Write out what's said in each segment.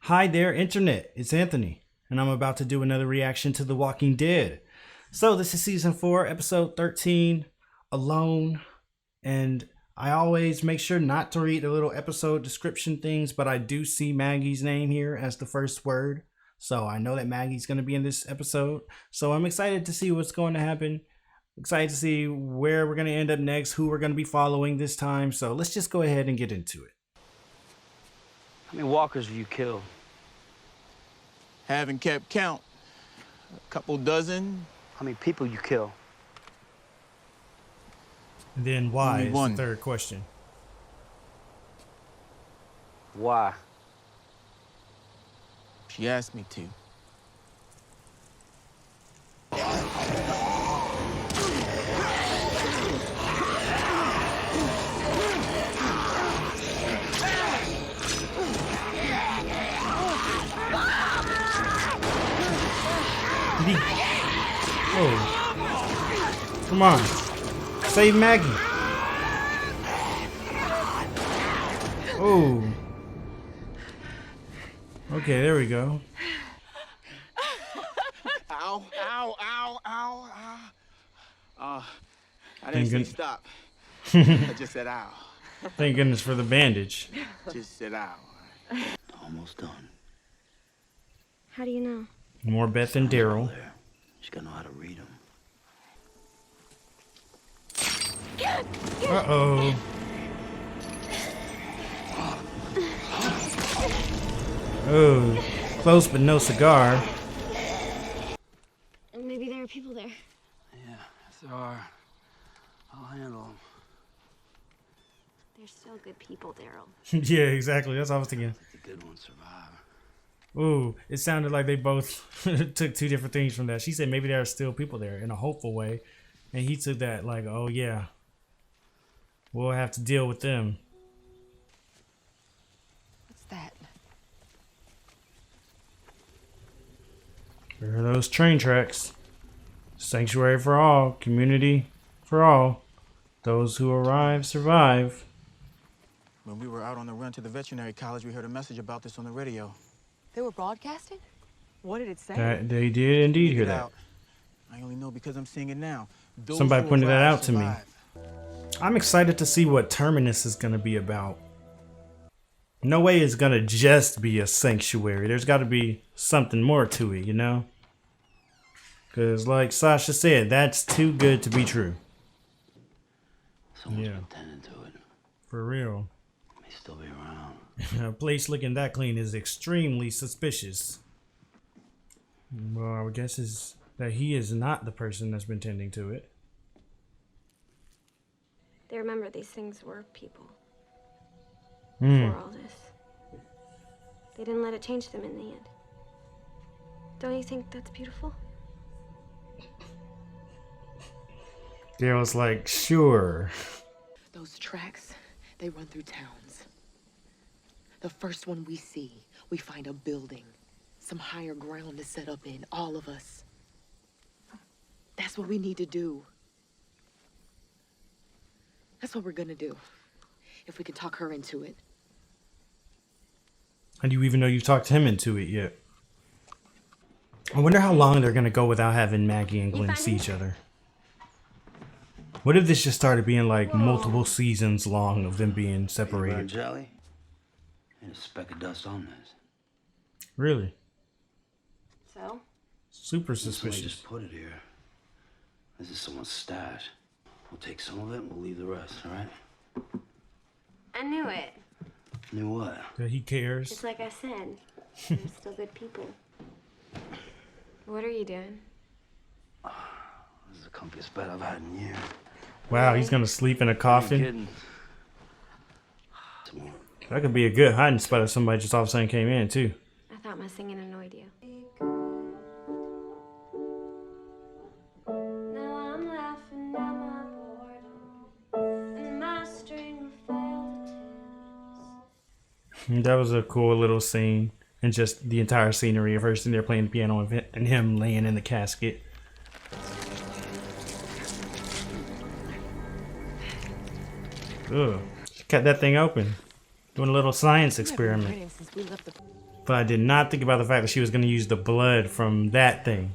Hi there, Internet. It's Anthony, and I'm about to do another reaction to The Walking Dead. So, this is season 4, episode 13, Alone. And I always make sure not to read the little episode description things, but I do see Maggie's name here as the first word. So, I know that Maggie's going to be in this episode. So, I'm excited to see what's going to happen. Excited to see where we're going to end up next, who we're going to be following this time. So, let's just go ahead and get into it. How many walkers have you killed? Haven't kept count. A couple dozen. How many people you kill? And then why Only is one. the third question. Why? She asked me to. Oh, come on, save Maggie. Oh, okay, there we go. Ow, ow, ow, ow, ow. I Thank didn't say goodness. stop. I just said ow. Thank goodness for the bandage. Just said ow. Almost done. How do you know? More Beth and Daryl. There. Just gotta know how to read them. Uh-oh. Oh, close but no cigar. Maybe there are people there. Yeah, if there are, I'll handle them. They're still good people, Daryl. Yeah, exactly. That's what I was thinking. The good ones survive. Ooh, it sounded like they both took two different things from that. She said maybe there are still people there in a hopeful way. And he took that like, oh yeah, we'll have to deal with them. What's that? There are those train tracks. Sanctuary for all, community for all. Those who arrive survive. When we were out on the run to the veterinary college, we heard a message about this on the radio. They were broadcasting? What did it say? That they did indeed hear Get that. out. I only know because I'm seeing it now. Those Somebody who pointed that arrive out to me. survive. I'm excited to see what Terminus is going to be about. No way it's going to just be a sanctuary. There's got to be something more to it, you know? Because like Sasha said, that's too good to be true. Someone's Yeah. been tending to it. For real. May still be around. A place looking that clean is extremely suspicious. Well, I would guess is that he is not the person that's been tending to it. They remember these things were people Hmm. before all this. They didn't let it change them in the end. Don't you think that's beautiful? Daryl's like, sure. Those tracks, they run through towns. The first one we see, we find a building, some higher ground to set up in, all of us. That's what we need to do. That's what we're gonna do. If we can talk her into it. How do you even know you've talked him into it yet? I wonder how long they're gonna go without having Maggie and Glenn see each other. What if this just started being like multiple seasons long of them being Burnt separated? jelly? Ain't a speck of dust on this. Really? So? Super Somebody suspicious. just put it here. This is someone's stash. We'll take some of it and we'll leave the rest, all right? I knew it. Knew what? That he cares. Just like I said. They're still good people. What are you doing? This is the comfiest bed I've had in years. Wow, he's gonna sleep in a Ain't coffin. kidding. Some more. That could be a good hiding spot if somebody just all of a sudden came in too. I thought my singing annoyed you. Now I'm laughing at my boredom and my string of failed attempts. That was a cool little scene. And just the entire scenery of her sitting there playing the piano and him laying in the casket. Ugh. She cut that thing open. Doing a little science We haven't been experiment. writing since we left the. But I did not think about the fact that she was going to use the blood from that thing.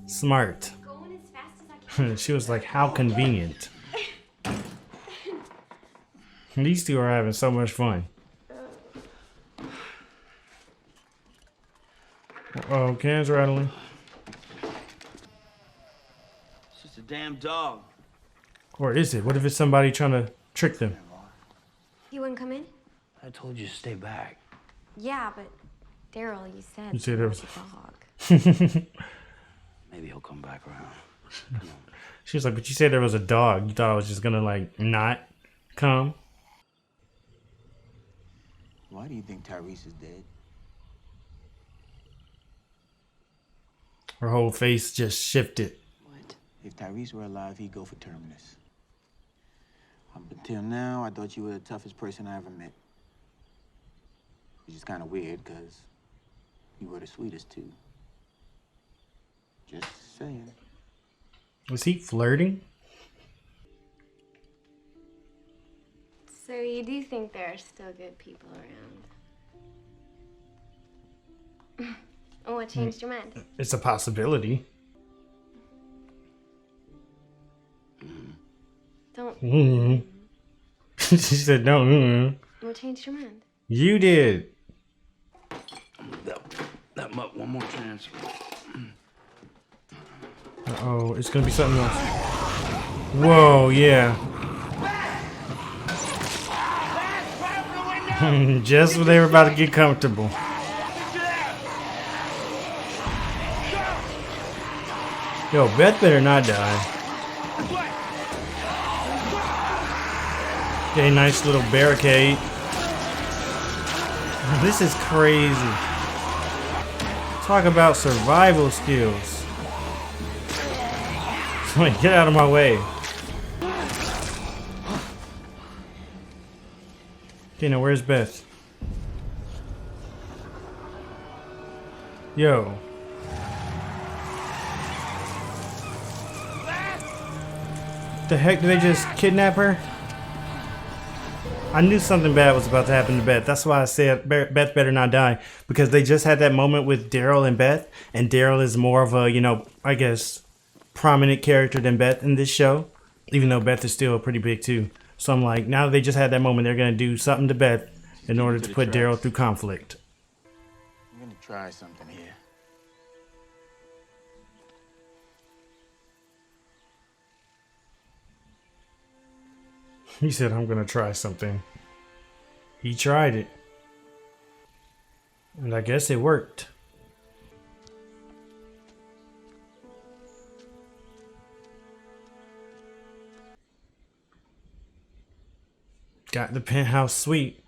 Smart. Going as fast as I can. She was like, how convenient. These two are having so much fun. Oh, cans rattling. It's just a damn dog. Or is it? What if it's somebody trying to trick them? You wouldn't come in? I told you to stay back. Yeah, but Daryl, you said You said there was a dog. Maybe he'll come back around. Come on. She was like, but you said there was a dog. You thought I was just gonna like not come? Why do you think Tyrese is dead? Her whole face just shifted. What? If Tyrese were alive, he'd go for Terminus. Up until now, I thought you were the toughest person I ever met. Which is kind of weird, because you were the sweetest, too. Just saying. Was he flirting? So you do think there are still good people around? Oh, what changed your mind? It's a possibility. Don't. She said no. What changed your mind? You did. That mutt one more chance. Uh-oh, it's gonna be something else. Whoa, yeah. Just when they were about to get comfortable. Yo, Beth better not die. Okay, nice little barricade. This is crazy. Talk about survival skills. Somebody get out of my way. Okay, now where's Beth? Yo. The heck, did they just kidnap her? I knew something bad was about to happen to Beth. That's why I said Beth better not die. Because they just had that moment with Daryl and Beth. And Daryl is more of a, you know, I guess, prominent character than Beth in this show. Even though Beth is still pretty big too. So I'm like, now that they just had that moment, they're going to do something to Beth in order to put Daryl through conflict. I'm gonna try something here. He said, I'm going to try something. He tried it. And I guess it worked. Got the penthouse suite.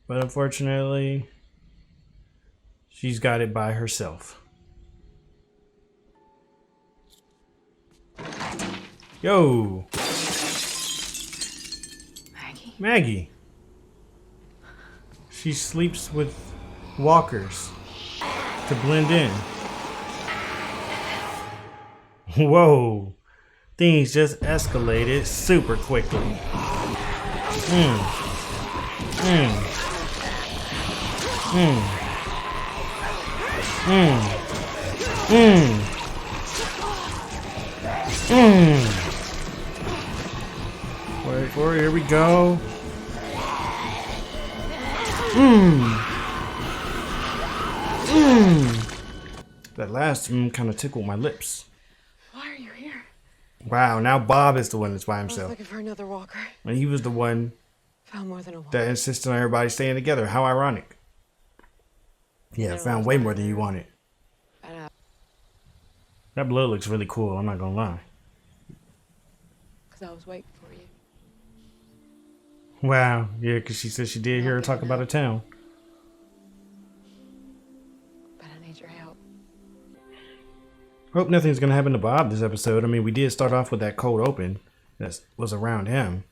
But unfortunately, she's got it by herself. Yo! Maggie. She sleeps with walkers to blend in. Whoa. Things just escalated super quickly. Wait for it, here we go. That last kind of tickled my lips. Why are you here? Wow, now Bob is the one that's by I was himself. looking for another walker. And he was the one Found more than a walker. that insisted on everybody staying together. How ironic. Yeah, found way more than you wanted. That blood looks really cool, I'm not gonna lie. Because I was waiting for you. Wow, yeah, because she said she did hear her talk about a town. But I need your help. Hope nothing's gonna happen to Bob this episode. I mean, we did start off with that cold open that was around him.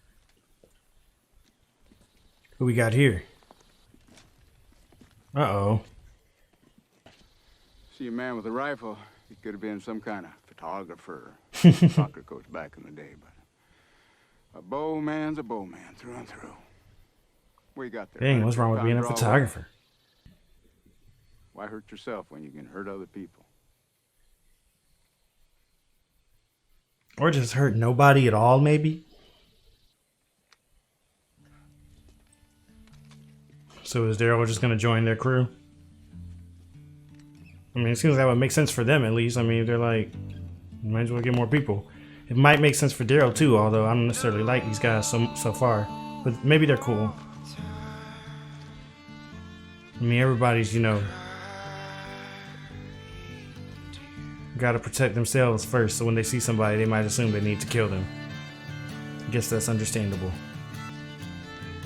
Who we got here? Uh-oh. See a man with a rifle, he could have been some kind of photographer, soccer coach back in the day, but a bowman's a bowman through and through. What you got there? Dang, what's wrong with being a Draw away? photographer? Why hurt yourself when you can hurt other people? Or just hurt nobody at all, maybe? So is Daryl just going to join their crew? I mean, it seems that would make sense for them, at least. I mean, they're like, might as well get more people. It might make sense for Daryl, too, although I don't necessarily like these guys so far. But maybe they're cool. I mean, everybody's, you know, gotta protect themselves first. So when they see somebody, they might assume they need to kill them. I guess that's understandable.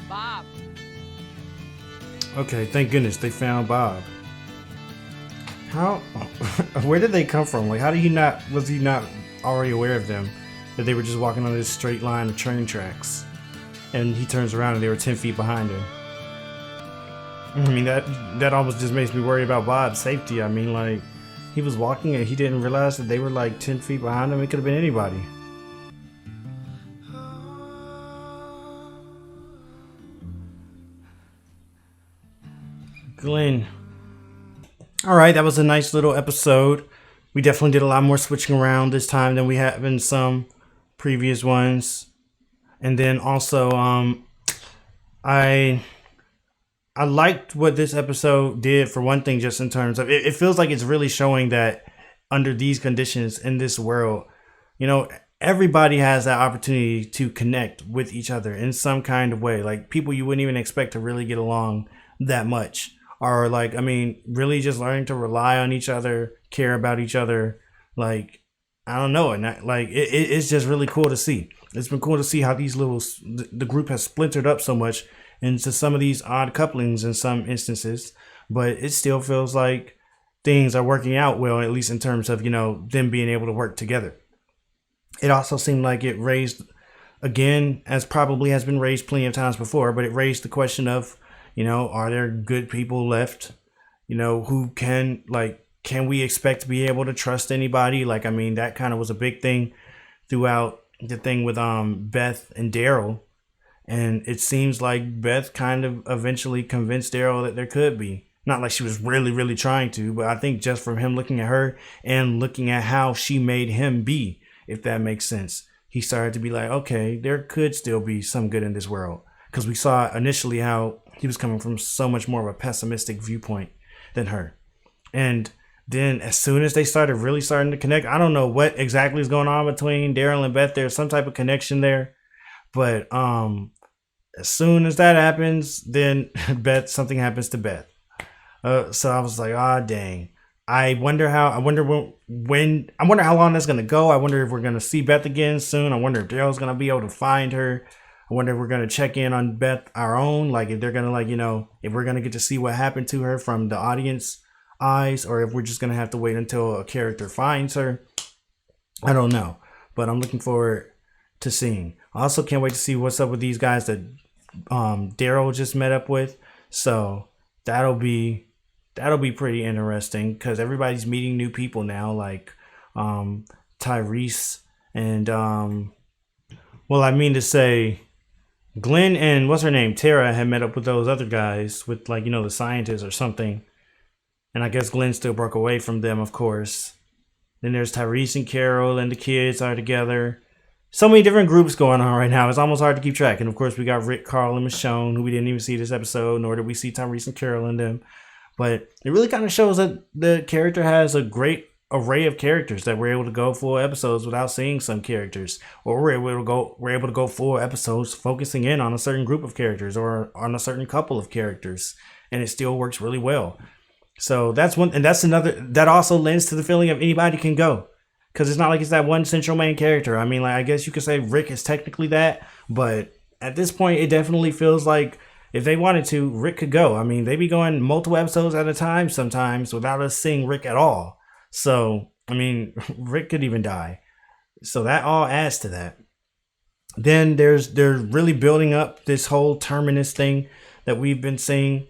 Bob. Okay, thank goodness they found Bob. How? Where did they come from? Like, how did was he not already aware of them? That they were just walking on this straight line of train tracks. And he turns around and they were 10 feet behind him. I mean, that almost just makes me worry about Bob's safety. I mean, like, he was walking and he didn't realize that they were like 10 feet behind him. It could have been anybody. Glenn. Alright, that was a nice little episode. We definitely did a lot more switching around this time than we have in some previous ones. And then also, I liked what this episode did for one thing, just in terms of it feels like it's really showing that under these conditions in this world, you know, everybody has that opportunity to connect with each other in some kind of way. Like people you wouldn't even expect to really get along that much, or like, I mean, really just learning to rely on each other, care about each other. Like, I don't know. And that, like, it's just really cool to see. It's been cool to see how the group has splintered up so much into some of these odd couplings in some instances, but it still feels like things are working out well, at least in terms of, you know, them being able to work together. It also seemed like it raised, again, as probably has been raised plenty of times before, but it raised the question of, you know, are there good people left? You know, who can we expect to be able to trust anybody? Like, I mean, that kind of was a big thing throughout the thing with Beth and Daryl. And it seems like Beth kind of eventually convinced Daryl that there could be. Not like she was really, really trying to, but I think just from him looking at her and looking at how she made him be, if that makes sense, he started to be like, okay, there could still be some good in this world. Because we saw initially how he was coming from so much more of a pessimistic viewpoint than her. And then as soon as they started to connect, I don't know what exactly is going on between Daryl and Beth. There's some type of connection there. But as soon as that happens, then something happens to Beth. So I was like, dang. I wonder how long that's gonna go. I wonder if we're gonna see Beth again soon. I wonder if Daryl's gonna be able to find her. I wonder if we're gonna check in on Beth our own, like if they're gonna, like, you know, if we're gonna get to see what happened to her from the audience eyes, or if we're just gonna have to wait until a character finds her. I don't know, but I'm looking forward to seeing. I also can't wait to see what's up with these guys that Daryl just met up with. So that'll be pretty interesting because everybody's meeting new people now, like Tyrese and well, I mean to say Glenn and what's her name, Tara, had met up with those other guys with, like, you know, the scientists or something. And I guess Glenn still broke away from them, of course. Then there's Tyrese and Carol and the kids are together. So many different groups going on right now. It's almost hard to keep track. And of course, we got Rick, Carl, and Michonne, who we didn't even see this episode, nor did we see Tyrese and Carol in them. But it really kind of shows that the character has a great array of characters, that we're able to go full episodes without seeing some characters, or we're able to go full episodes focusing in on a certain group of characters or on a certain couple of characters, and it still works really well. So that's one, and that's another that also lends to the feeling of anybody can go, because it's not like it's that one central main character. I mean, like, I guess you could say Rick is technically that, but at this point, it definitely feels like if they wanted to, Rick could go. I mean, they be going multiple episodes at a time sometimes without us seeing Rick at all. So, I mean, Rick could even die. So that all adds to that. Then they're really building up this whole Terminus thing that we've been seeing.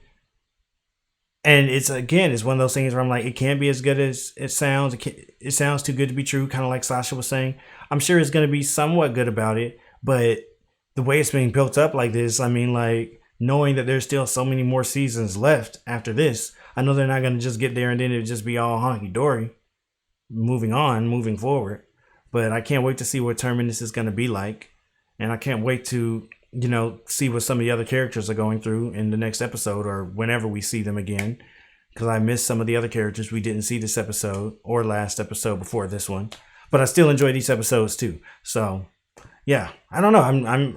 And it's one of those things where I'm like, it can't be as good as it sounds. It sounds too good to be true, kind of like Sasha was saying. I'm sure it's going to be somewhat good about it, but the way it's being built up like this, I mean, like, knowing that there's still so many more seasons left after this. I know they're not going to just get there and then it'll just be all honky-dory. Moving forward. But I can't wait to see what Terminus is going to be like. And I can't wait to, see what some of the other characters are going through in the next episode or whenever we see them again. Because I missed some of the other characters we didn't see this episode or last episode before this one. But I still enjoy these episodes too. So, yeah, I don't know.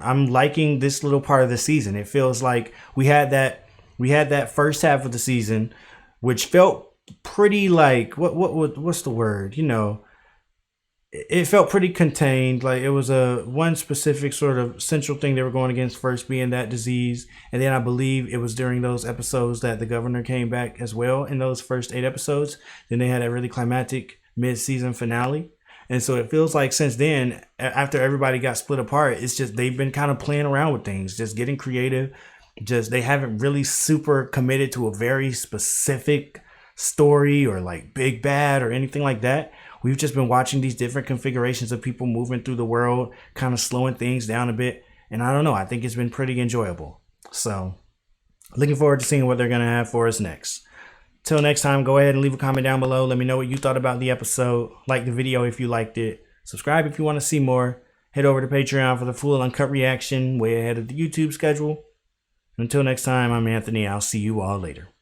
I'm liking this little part of the season. It feels like we had that first half of the season, which felt pretty like what's the word? It felt pretty contained. Like it was a one specific sort of central thing they were going against, first being that disease, and then I believe it was during those episodes that the governor came back as well in those first 8 episodes. Then they had a really climactic mid-season finale. And so it feels like since then, after everybody got split apart, it's just they've been kind of playing around with things, just getting creative. Just they haven't really super committed to a very specific story or like big bad or anything like that. We've just been watching these different configurations of people moving through the world, kind of slowing things down a bit. And I don't know, I think it's been pretty enjoyable. So looking forward to seeing what they're going to have for us next. Till next time, go ahead and leave a comment down below. Let me know what you thought about the episode. Like the video if you liked it. Subscribe if you want to see more. Head over to Patreon for the full uncut reaction way ahead of the YouTube schedule. Until next time, I'm Anthony. I'll see you all later.